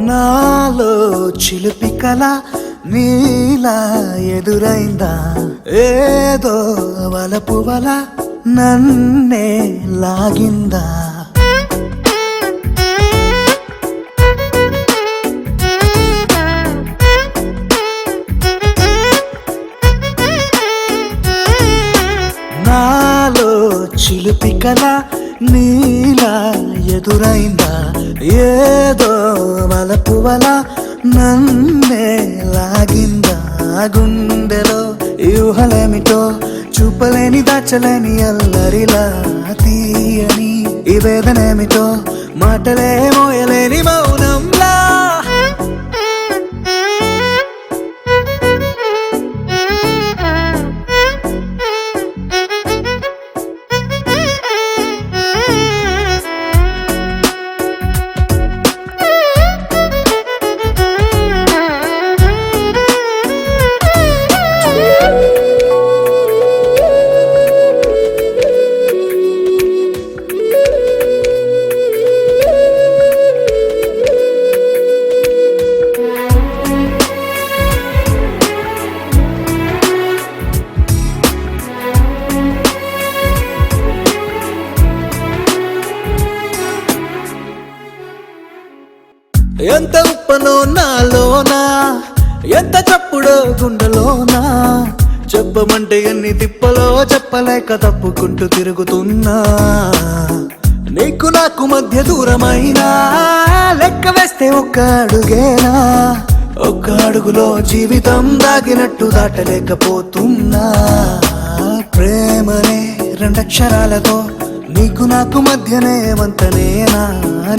నాలో చిలిపి కల నీలా ఎదురైందా ఏదో వలపు వల నన్నే లాగిందా నాలో చిలిపి కల నీలా ఎదురైందా ఏదో వలపు వల నన్నే లాగిందా గుండెలో యూహలేమిటో చూపలేని దాచలేని అల్లరిలా తీయని ఈ వేదనేమిటో మాటలే మోయలేని మౌనంలా ఎంత ఉప్పనో నాలోనా ఎంత చప్పుడో గుండెలోనా చెప్పమంటే ఎన్ని తిప్పలో చెప్పలేక తప్పుకుంటూ తిరుగుతున్నా నీకు నాకు మధ్య దూరమైనా లెక్క వేస్తే ఒక్క అడుగేనా ఒక్క అడుగులో జీవితం దాగినట్టు దాటలేకపోతున్నా ప్రేమనే రెండక్షరాలతో నీకు నాకు మధ్యనే వంతనేనా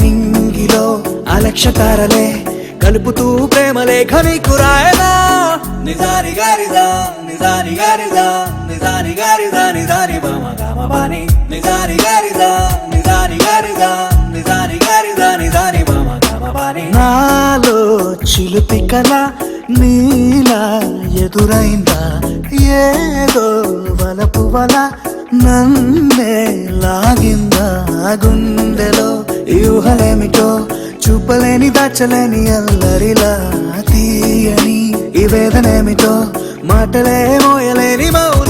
నింగిలో అలక్షతారలే కలుపుతూ ప్రేమ లేఖ నీకు రాయనా నిజాని గారిదా నిజాని గారిదా నిజాని గారిదా నిజాని బామ గామ బాని నిజాని గారిదా నిజాని గారిదా నిజాని గారిదా నిజాని బామ గామ బాని నాలో చిలిపి కల నీలా ఎదురైందా ఏదో వలపు వల నన్నే లాగిందా గుండెలో యూహలేమిటో చూపలేని దాచలేని అల్లరిలా తీయని ఈ వేదనేమిటో మాటలే మోయలేని మౌనం